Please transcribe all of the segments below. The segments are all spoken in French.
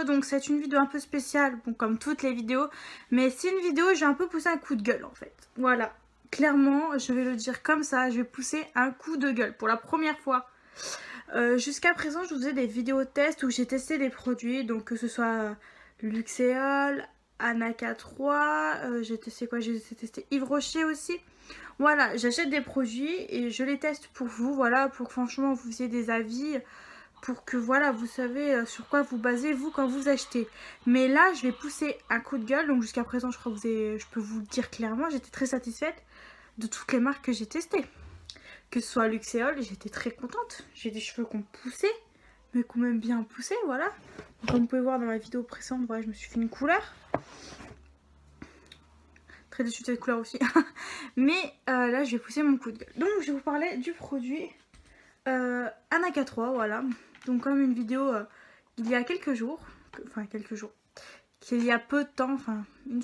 Donc c'est une vidéo un peu spéciale, bon, comme toutes les vidéos, mais c'est une vidéo où j'ai un peu poussé un coup de gueule en fait. Voilà, clairement je vais le dire comme ça, je vais pousser un coup de gueule pour la première fois. Jusqu'à présent je vous faisais des vidéos tests où j'ai testé des produits, donc que ce soit Luxéol, Anaka 3, j'ai testé quoi, j'ai testé Yves Rocher aussi. Voilà, j'achète des produits et je les teste pour vous, voilà, pour que franchement vous ayez des avis, pour que voilà vous savez sur quoi vous basez vous quand vous achetez. Mais là je vais pousser un coup de gueule, donc jusqu'à présent je crois que je peux vous le dire clairement, j'étais très satisfaite de toutes les marques que j'ai testées. Que ce soit Luxéol, j'étais très contente, j'ai des cheveux qui ont poussé, mais quand même bien poussé, voilà. Comme vous pouvez voir dans ma vidéo précédente, voilà, je me suis fait une couleur. Très déçue de cette couleur aussi. Mais là je vais pousser mon coup de gueule. Donc je vais vous parler du produit Anaka 3, voilà. Donc comme une vidéo il y a quelques jours, qu'il y a peu de temps, enfin 2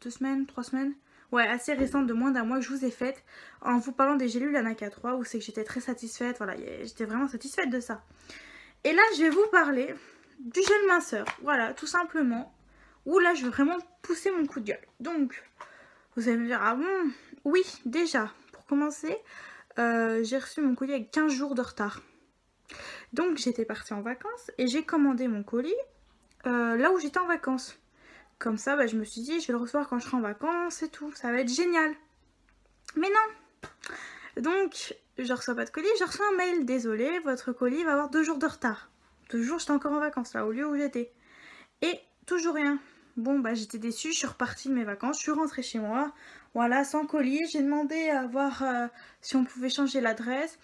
semaines, 3 semaines, ouais, assez récente, de moins d'un mois, que je vous ai faite en vous parlant des gélules Anaka 3, où c'est que j'étais très satisfaite, voilà, j'étais vraiment satisfaite de ça. Et là je vais vous parler du gel minceur, voilà, tout simplement, où là je vais vraiment pousser mon coup de gueule. Donc vous allez me dire, ah bon, oui, déjà, pour commencer, j'ai reçu mon colis avec 15 jours de retard. Donc j'étais partie en vacances et j'ai commandé mon colis là où j'étais en vacances. Comme ça, bah, je me suis dit, je vais le recevoir quand je serai en vacances et tout, ça va être génial. Mais non. Donc, je reçois pas de colis, je reçois un mail. Désolé, votre colis va avoir 2 jours de retard. 2 jours, j'étais encore en vacances là, au lieu où j'étais. Et toujours rien. Bon, bah j'étais déçue, je suis repartie de mes vacances, je suis rentrée chez moi. Voilà, sans colis, j'ai demandé à voir si on pouvait changer l'adresse.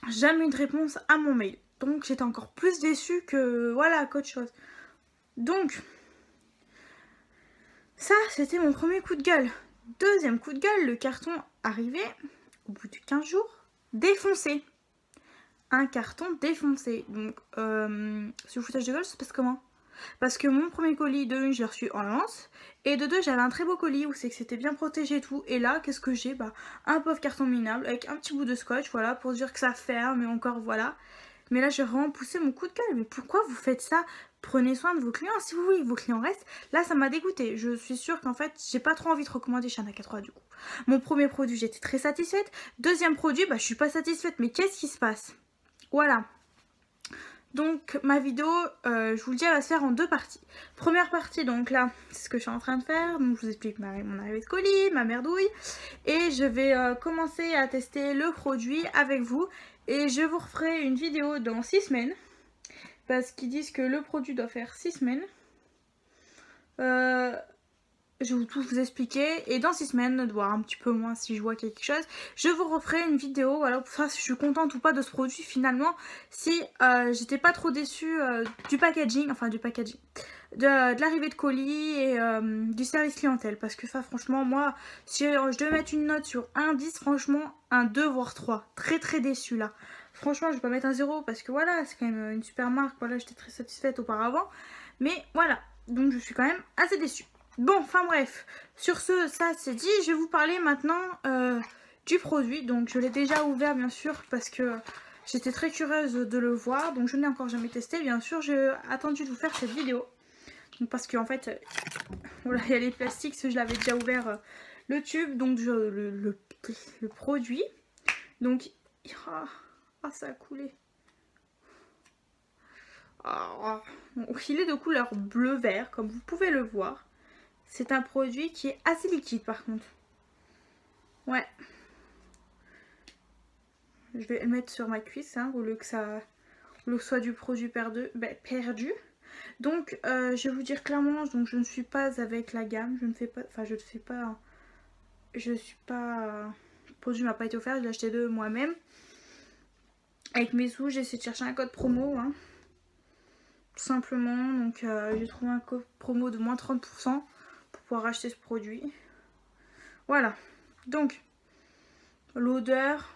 Jamais eu de réponse à mon mail. Donc j'étais encore plus déçue que voilà qu'autre chose. Donc ça c'était mon premier coup de gueule. Deuxième coup de gueule, le carton arrivé au bout de 15 jours, défoncé. Un carton défoncé. Donc ce foutage de gueule ça se passe comment? Parce que mon premier colis, de une, je l'ai reçu en avance. Et de deux, j'avais un très beau colis où c'est que c'était bien protégé et tout. Et là, qu'est-ce que j'ai? Bah, un pauvre carton minable avec un petit bout de scotch, voilà, pour dire que ça ferme et encore voilà. Mais là, j'ai vraiment poussé mon coup de gueule. Mais pourquoi vous faites ça? Prenez soin de vos clients. Si vous voulez que vos clients restent, là, ça m'a dégoûté. Je suis sûre qu'en fait, j'ai pas trop envie de recommander chez Anaka 3 du coup. Mon premier produit, j'étais très satisfaite. Deuxième produit, bah, je suis pas satisfaite. Mais qu'est-ce qui se passe? Voilà. Donc ma vidéo, je vous le dis, elle va se faire en 2 parties. Première partie, donc là, c'est ce que je suis en train de faire. Donc je vous explique mon arrivée de colis, ma merdouille. Et je vais commencer à tester le produit avec vous. Et je vous referai une vidéo dans 6 semaines. Parce qu'ils disent que le produit doit faire 6 semaines. Je vais tout vous expliquer. Et dans 6 semaines, voire un petit peu moins si je vois quelque chose, je vous referai une vidéo, voilà, pour savoir si je suis contente ou pas de ce produit finalement. Si j'étais pas trop déçue du packaging, de l'arrivée de colis et du service clientèle. Parce que ça, franchement, moi, si je devais mettre une note sur 1, 10, franchement, un 2 voire 3. Très très déçue là. Franchement, je vais pas mettre un 0 parce que voilà, c'est quand même une super marque. Voilà, j'étais très satisfaite auparavant. Mais voilà, donc je suis quand même assez déçue. Bon, enfin bref, sur ce, ça c'est dit, je vais vous parler maintenant du produit. Donc je l'ai déjà ouvert bien sûr parce que j'étais très curieuse de le voir. Donc je ne l'ai encore jamais testé, bien sûr, j'ai attendu de vous faire cette vidéo. Donc, parce qu'en fait, voilà, il y a les plastiques, je l'avais déjà ouvert le tube, donc le produit. Donc, ça a coulé. Il est de couleur bleu-vert, comme vous pouvez le voir. C'est un produit qui est assez liquide par contre. Ouais. Je vais le mettre sur ma cuisse, hein, au lieu que ce soit du produit perdu. Donc je vais vous dire clairement, donc je ne suis pas avec la gamme. Je ne suis pas. Le produit m'a pas été offert, je l'ai acheté de moi-même. Avec mes sous, j'ai essayé de chercher un code promo. Hein. tout simplement. Donc j'ai trouvé un code promo de moins 30% pour pouvoir acheter ce produit. Voilà. Donc l'odeur,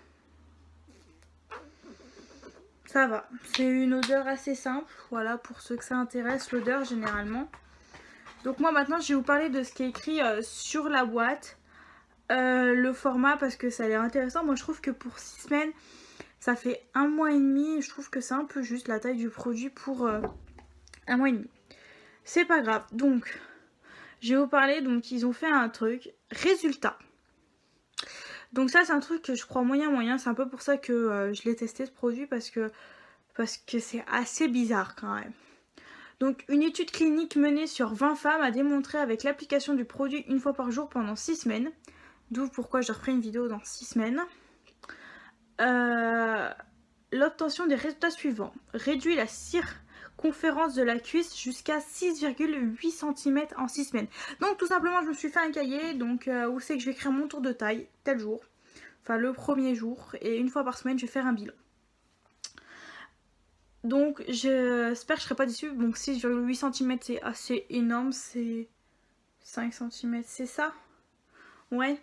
ça va. C'est une odeur assez simple. Voilà, pour ceux que ça intéresse, l'odeur généralement. Donc moi maintenant je vais vous parler de ce qui est écrit sur la boîte. Le format, parce que ça a l'air intéressant. Moi je trouve que pour 6 semaines, ça fait 1 mois et demi. Je trouve que c'est un peu juste la taille du produit pour 1 mois et demi. C'est pas grave. Donc je vais vous parler. Donc ils ont fait un truc. Résultat. Donc ça c'est un truc que je crois moyen. C'est un peu pour ça que je l'ai testé ce produit. Parce que c'est assez bizarre quand même. Donc une étude clinique menée sur 20 femmes a démontré avec l'application du produit une fois par jour pendant 6 semaines. D'où pourquoi je referai une vidéo dans 6 semaines. L'obtention des résultats suivants. Réduit la circonférence de la cuisse jusqu'à 6,8 cm en 6 semaines. Donc tout simplement je me suis fait un cahier donc, où c'est que je vais écrire mon tour de taille tel jour. Enfin le premier jour. Et une fois par semaine je vais faire un bilan. Donc j'espère que je ne serai pas déçue. Donc 6,8 cm c'est assez énorme. C'est 5 cm, c'est ça? Ouais,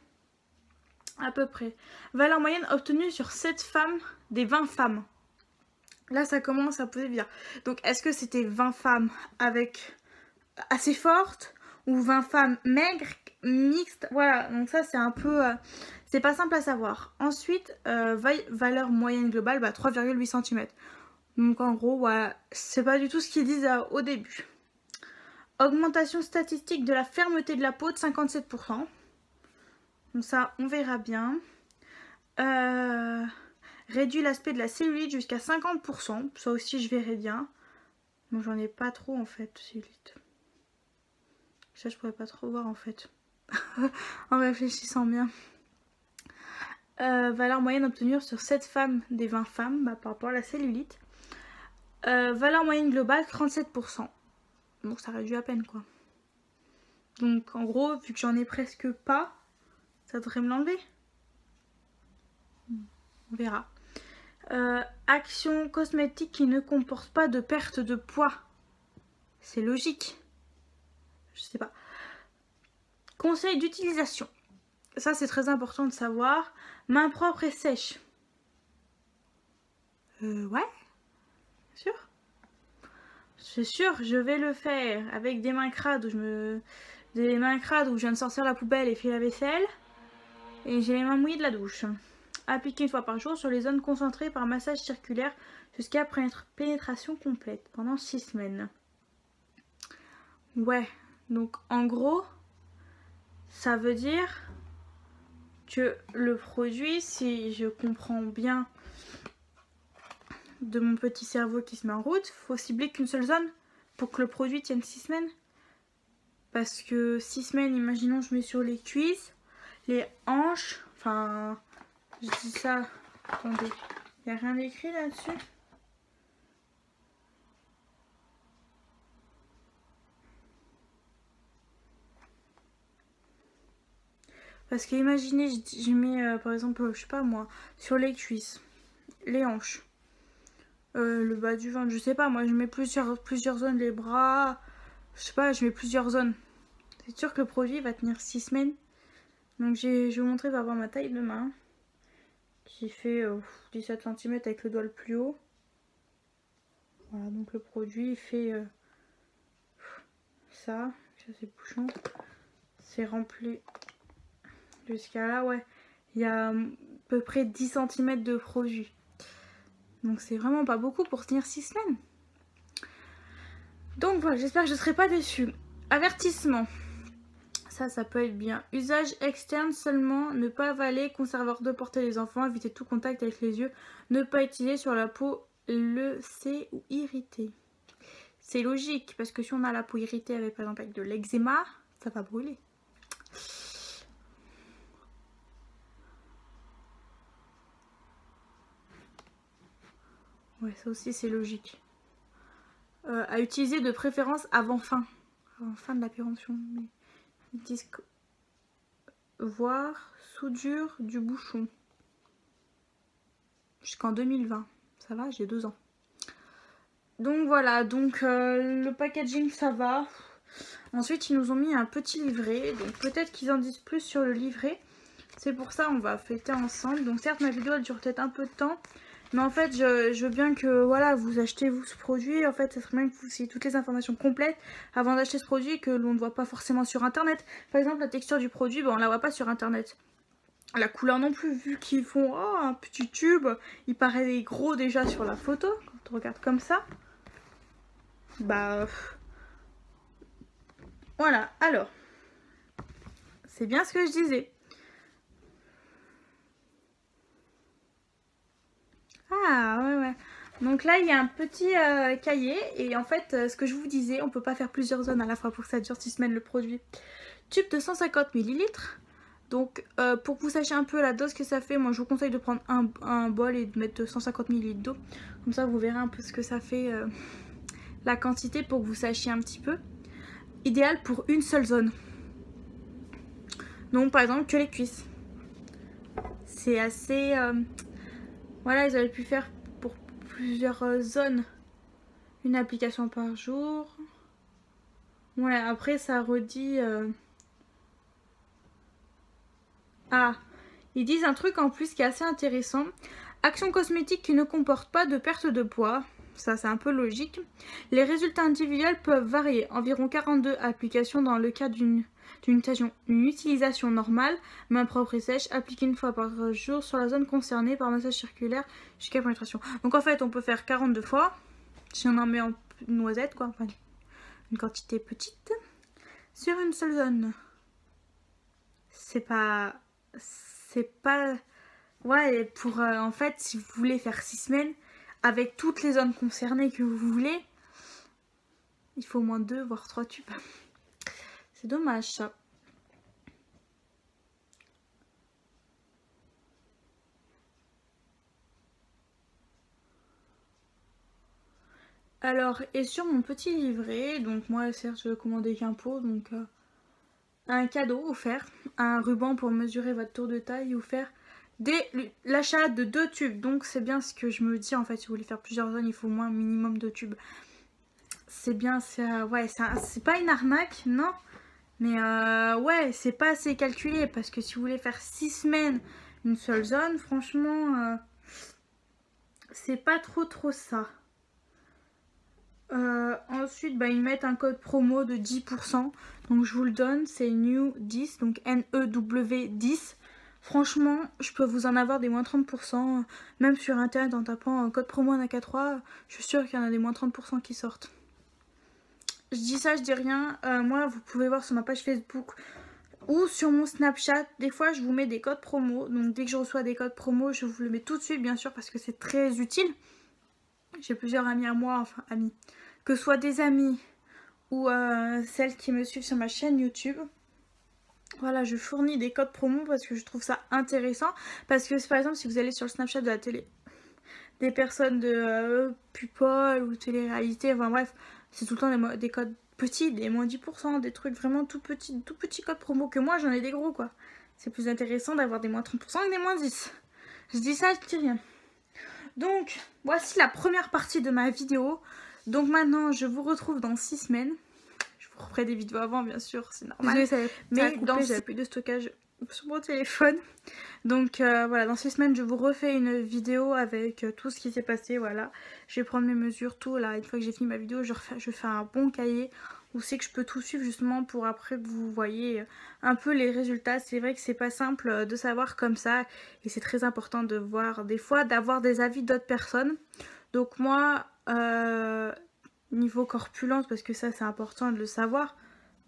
à peu près. Valeur moyenne obtenue sur 7 femmes des 20 femmes. Là ça commence à poser bizarre. Donc est-ce que c'était 20 femmes avec assez fortes ou 20 femmes maigres, mixtes? Voilà, donc ça c'est un peu... c'est pas simple à savoir. Ensuite, valeur moyenne globale, 3,8 cm. Donc en gros, voilà, c'est pas du tout ce qu'ils disent au début. Augmentation statistique de la fermeté de la peau de 57%. Donc ça, on verra bien. Réduit l'aspect de la cellulite jusqu'à 50%. Ça aussi, je verrai bien. Moi, j'en ai pas trop en fait, cellulite. Ça, je pourrais pas trop voir en fait. En réfléchissant bien. Valeur moyenne obtenue sur 7 femmes des 20 femmes par rapport à la cellulite. Valeur moyenne globale 37%. Donc ça réduit à peine quoi. Donc en gros, vu que j'en ai presque pas, ça devrait me l'enlever. On verra. Action cosmétique qui ne comporte pas de perte de poids. C'est logique. Je sais pas. Conseil d'utilisation. Ça c'est très important de savoir. Main propre et sèche. Ouais. Sûr. C'est sûr, je vais le faire avec des mains crades où je viens de sortir la poubelle et faire la vaisselle. Et j'ai les mains mouillées de la douche. Appliquer une fois par jour sur les zones concentrées par massage circulaire jusqu'à pénétration complète pendant 6 semaines. Ouais, donc en gros, ça veut dire que le produit, si je comprends bien de mon petit cerveau qui se met en route, faut cibler qu'une seule zone pour que le produit tienne 6 semaines. Parce que 6 semaines, imaginons je mets sur les cuisses, les hanches, enfin, je dis ça, attendez, il n'y a rien d'écrit là-dessus. Parce que imaginez, je mets par exemple, je sais pas moi, sur les cuisses, les hanches, le bas du ventre, je sais pas, moi je mets plusieurs zones, les bras, je sais pas, je mets plusieurs zones. C'est sûr que le produit va tenir 6 semaines. Donc je vais vous montrer, va voir ma taille de main. Qui fait 17 cm avec le doigt le plus haut. Voilà, donc le produit fait ça c'est bouchon. C'est rempli jusqu'à là, ouais. Il y a à peu près 10 cm de produit. Donc c'est vraiment pas beaucoup pour tenir 6 semaines. Donc voilà, j'espère que je ne serai pas déçue. Avertissement. Ça peut être bien. Usage externe seulement. Ne pas avaler. Conservateur de portée les enfants. Éviter tout contact avec les yeux. Ne pas utiliser sur la peau leucée ou irritée. C'est logique parce que si on a la peau irritée avec par exemple avec de l'eczéma, ça va brûler. Ouais, ça aussi c'est logique. À utiliser de préférence avant fin de la péremption. Ils disent voir soudure du bouchon jusqu'en 2020. Ça va, j'ai 2 ans. Donc voilà, donc le packaging ça va. Ensuite ils nous ont mis un petit livret, donc peut-être qu'ils en disent plus sur le livret. C'est pour ça on va fêter ensemble. Donc certes ma vidéo elle dure peut-être un peu de temps, mais en fait je veux bien que voilà vous achetez vous ce produit. En fait ça serait bien que vous ayez toutes les informations complètes avant d'acheter ce produit que l'on ne voit pas forcément sur internet. Par exemple la texture du produit, on la voit pas sur internet. La couleur non plus, vu qu'ils font oh, un petit tube, il paraît gros déjà sur la photo quand on regarde comme ça. Bah voilà, alors c'est bien ce que je disais. Ah ouais ouais. Donc là il y a un petit cahier et en fait ce que je vous disais, on peut pas faire plusieurs zones à la fois pour que ça dure 6 semaines le produit. Tube de 150 ml. Donc pour que vous sachiez un peu la dose que ça fait, moi je vous conseille de prendre un bol et de mettre 150 ml d'eau. Comme ça vous verrez un peu ce que ça fait, la quantité pour que vous sachiez un petit peu. Idéal pour une seule zone. Donc par exemple que les cuisses. C'est assez... voilà, ils avaient pu faire pour plusieurs zones une application par jour. Ouais, après ça redit... Ah, ils disent un truc en plus qui est assez intéressant. Action cosmétique qui ne comporte pas de perte de poids. Ça c'est un peu logique. Les résultats individuels peuvent varier. Environ 42 applications dans le cas d'une utilisation normale. Main propre et sèche, appliquée une fois par jour sur la zone concernée par massage circulaire jusqu'à pénétration. Donc en fait on peut faire 42 fois. Si on en met en noisette quoi. Enfin, une quantité petite. Sur une seule zone. C'est pas... Ouais, pour en fait, si vous voulez faire 6 semaines, avec toutes les zones concernées que vous voulez, il faut au moins 2 voire 3 tubes. C'est dommage ça. Alors, et sur mon petit livret, donc moi certes je commandais qu'un pot, donc un cadeau offert, un ruban pour mesurer votre tour de taille offert, l'achat de 2 tubes. Donc c'est bien ce que je me dis en fait, si vous voulez faire plusieurs zones, il faut au moins un minimum de tubes. C'est bien, ouais, c'est pas une arnaque, non. Mais ouais, c'est pas assez calculé parce que si vous voulez faire 6 semaines une seule zone, franchement, c'est pas trop ça. Ensuite, bah, ils mettent un code promo de 10%. Donc je vous le donne, c'est NEW10, donc NEW10. Franchement, je peux vous en avoir des moins 30%. Même sur internet en tapant code promo ANACA3, je suis sûre qu'il y en a des moins 30% qui sortent. Je dis ça, je dis rien. Moi, vous pouvez voir sur ma page Facebook ou sur mon Snapchat. Des fois, je vous mets des codes promo. Donc dès que je reçois des codes promo, je vous le mets tout de suite, bien sûr, parce que c'est très utile. J'ai plusieurs amis à moi, enfin amis, que ce soit des amis ou celles qui me suivent sur ma chaîne YouTube. Voilà, je fournis des codes promo parce que je trouve ça intéressant. Parce que par exemple, si vous allez sur le Snapchat de la télé, des personnes de People ou télé-réalité, enfin bref, c'est tout le temps des codes petits, des moins 10%, des trucs vraiment tout petits codes promo, que moi j'en ai des gros quoi. C'est plus intéressant d'avoir des moins 30% que des moins 10. Je dis ça, je dis rien. Donc, voici la première partie de ma vidéo. Donc maintenant, je vous retrouve dans 6 semaines. Je vous referai des vidéos avant, bien sûr, c'est normal. Désolée, mais j'avais plus de stockage sur mon téléphone. Donc voilà, dans 6 semaines, je vous refais une vidéo avec tout ce qui s'est passé. Voilà, je vais prendre mes mesures, tout. Là, une fois que j'ai fini ma vidéo, je fais un bon cahier où c'est que je peux tout suivre justement pour après que vous voyez un peu les résultats. C'est vrai que c'est pas simple de savoir comme ça et c'est très important de voir des fois, d'avoir des avis d'autres personnes. Donc moi, niveau corpulence, parce que ça c'est important de le savoir,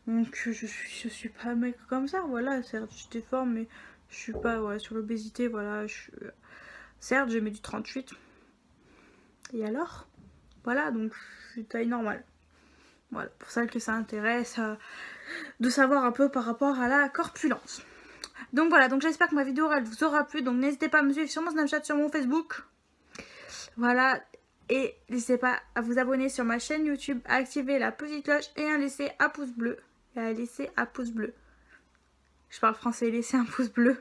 donc je suis pas un mec comme ça, voilà, certes je déforme mais je suis pas sur l'obésité, voilà, certes je mets du 38 et alors voilà, donc je suis taille normale. Voilà, pour ça que ça intéresse de savoir un peu par rapport à la corpulence. Donc voilà, donc j'espère que ma vidéo elle vous aura plu. Donc n'hésitez pas à me suivre sur mon Snapchat, sur mon Facebook. Voilà, et n'hésitez pas à vous abonner sur ma chaîne YouTube, à activer la petite cloche et à laisser un pouce bleu. Et à laisser un pouce bleu. Je parle français, laisser un pouce bleu.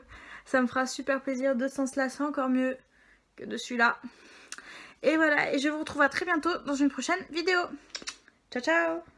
Ça me fera super plaisir. De ce sens-là, c'est encore mieux que de celui-là. Et voilà, et je vous retrouve à très bientôt dans une prochaine vidéo. Ciao ciao.